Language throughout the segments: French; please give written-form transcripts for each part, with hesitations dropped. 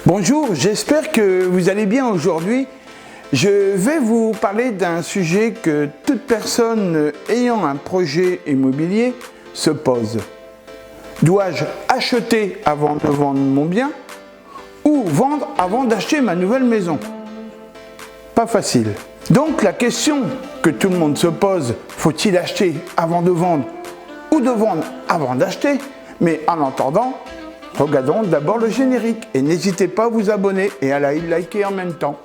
Bonjour, j'espère que vous allez bien aujourd'hui. Je vais vous parler d'un sujet que toute personne ayant un projet immobilier se pose. Dois-je acheter avant de vendre mon bien ou vendre avant d'acheter ma nouvelle maison? Pas facile. Donc la question que tout le monde se pose, faut-il acheter avant de vendre ou de vendre avant d'acheter? Mais en attendant, regardons d'abord le générique et n'hésitez pas à vous abonner et à liker en même temps.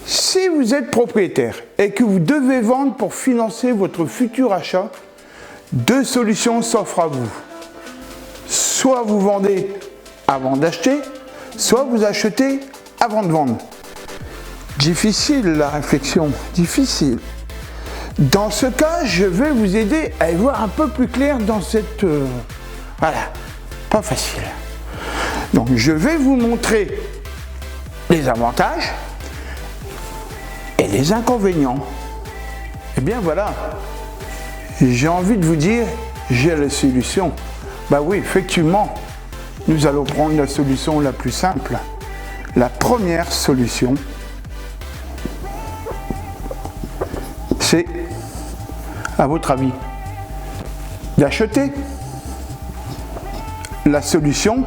Si vous êtes propriétaire et que vous devez vendre pour financer votre futur achat, deux solutions s'offrent à vous. Soit vous vendez avant d'acheter, soit vous achetez avant de vendre. Difficile la réflexion, difficile. Dans ce cas, je vais vous aider à y voir un peu plus clair dans cette... Voilà, pas facile. Donc je vais vous montrer les avantages et les inconvénients. Eh bien voilà, j'ai envie de vous dire, j'ai la solution. Bah oui, effectivement, nous allons prendre la solution la plus simple. La première solution, c'est, à votre avis, d'acheter. La solution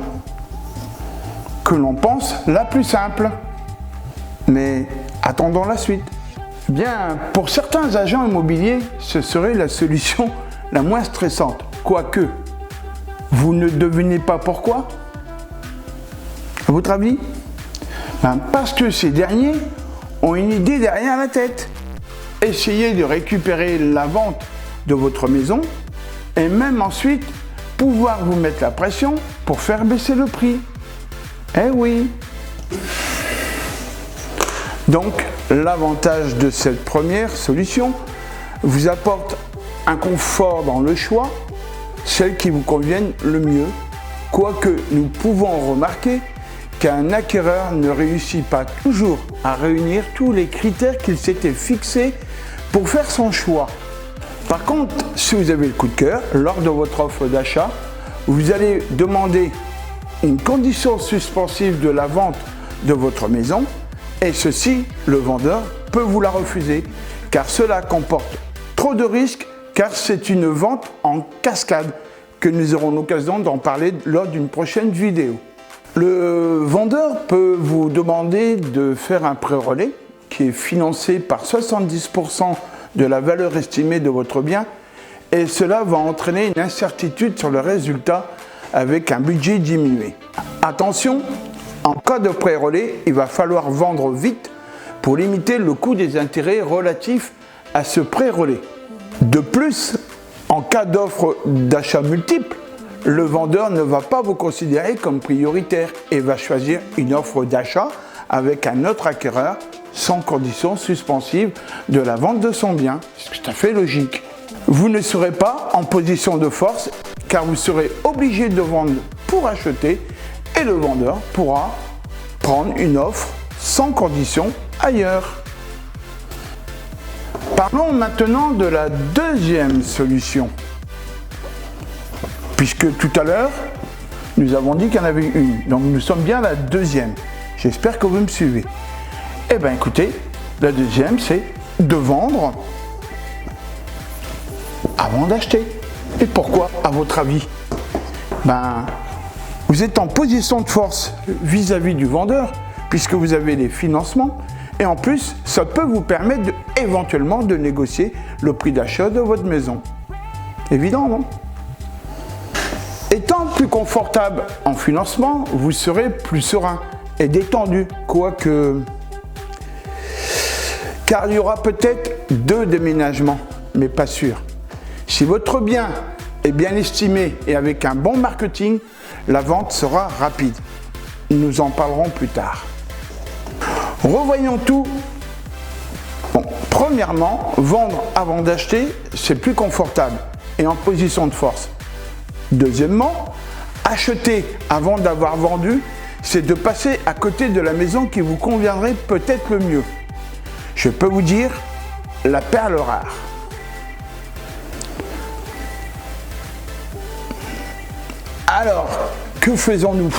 que l'on pense la plus simple. Mais attendons la suite. Bien, pour certains agents immobiliers, ce serait la solution la moins stressante. Quoique, vous ne devinez pas pourquoi? À votre avis? Parce que ces derniers ont une idée derrière la tête. Essayez de récupérer la vente de votre maison et même ensuite pouvoir vous mettre la pression pour faire baisser le prix. Eh oui! Donc, l'avantage de cette première solution vous apporte un confort dans le choix, celle qui vous convienne le mieux, quoique nous pouvons remarquer qu'un acquéreur ne réussit pas toujours à réunir tous les critères qu'il s'était fixés pour faire son choix. Par contre, si vous avez le coup de cœur, lors de votre offre d'achat, vous allez demander une condition suspensive de la vente de votre maison. Et ceci, le vendeur peut vous la refuser, car cela comporte trop de risques, car c'est une vente en cascade, que nous aurons l'occasion d'en parler lors d'une prochaine vidéo. Le vendeur peut vous demander de faire un pré-relais, qui est financé par 70% de la valeur estimée de votre bien, et cela va entraîner une incertitude sur le résultat avec un budget diminué. Attention! En cas de pré-relais, il va falloir vendre vite pour limiter le coût des intérêts relatifs à ce pré-relais. De plus, en cas d'offre d'achat multiple, le vendeur ne va pas vous considérer comme prioritaire et va choisir une offre d'achat avec un autre acquéreur sans condition suspensive de la vente de son bien. C'est tout à fait logique. Vous ne serez pas en position de force car vous serez obligé de vendre pour acheter et le vendeur pourra prendre une offre sans condition ailleurs. Parlons maintenant de la deuxième solution. Puisque tout à l'heure, nous avons dit qu'il y en avait une. Donc nous sommes bien à la deuxième. J'espère que vous me suivez. Eh bien écoutez, la deuxième c'est de vendre avant d'acheter. Et pourquoi à votre avis? Vous êtes en position de force vis-à-vis du vendeur, puisque vous avez les financements, et en plus, ça peut vous permettre éventuellement de négocier le prix d'achat de votre maison. Évident, non? Étant plus confortable en financement, vous serez plus serein et détendu, quoique... Car il y aura peut-être 2 déménagements, mais pas sûr. Si votre bien est bien estimé et avec un bon marketing, la vente sera rapide. Nous en parlerons plus tard. Revoyons tout. Bon, premièrement, vendre avant d'acheter, c'est plus confortable et en position de force. Deuxièmement, acheter avant d'avoir vendu, c'est de passer à côté de la maison qui vous conviendrait peut-être le mieux. Je peux vous dire, la perle rare. Alors, que faisons-nous?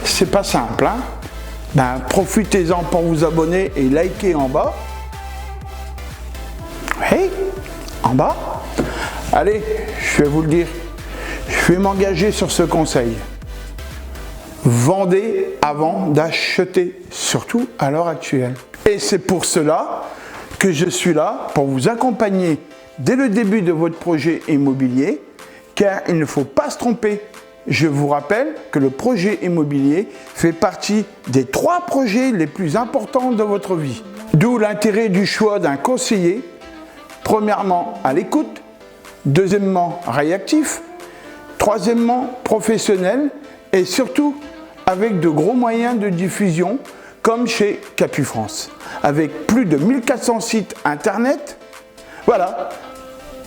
C'est pas simple, hein? Profitez-en pour vous abonner et liker en bas. Oui, en bas. Allez, je vais vous le dire. Je vais m'engager sur ce conseil. Vendez avant d'acheter, surtout à l'heure actuelle. Et c'est pour cela que je suis là, pour vous accompagner dès le début de votre projet immobilier, car il ne faut pas se tromper. Je vous rappelle que le projet immobilier fait partie des 3 projets les plus importants de votre vie. D'où l'intérêt du choix d'un conseiller, premièrement à l'écoute, deuxièmement réactif, troisièmement professionnel et surtout avec de gros moyens de diffusion comme chez Capifrance, avec plus de 1400 sites internet, voilà,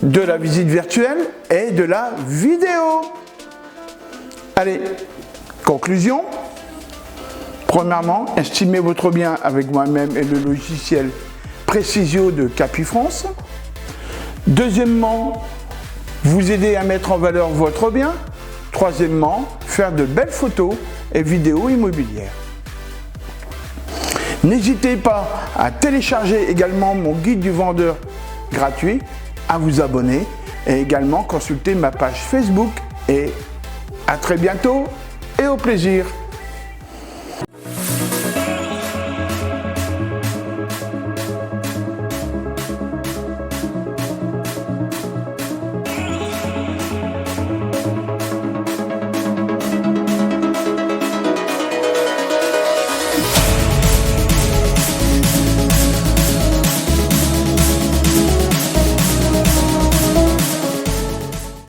de la visite virtuelle et de la vidéo. Allez, conclusion. Premièrement, estimez votre bien avec moi-même et le logiciel Précisio de Capifrance. Deuxièmement, vous aider à mettre en valeur votre bien. Troisièmement, faire de belles photos et vidéos immobilières. N'hésitez pas à télécharger également mon guide du vendeur gratuit, à vous abonner et également consulter ma page Facebook et à très bientôt et au plaisir.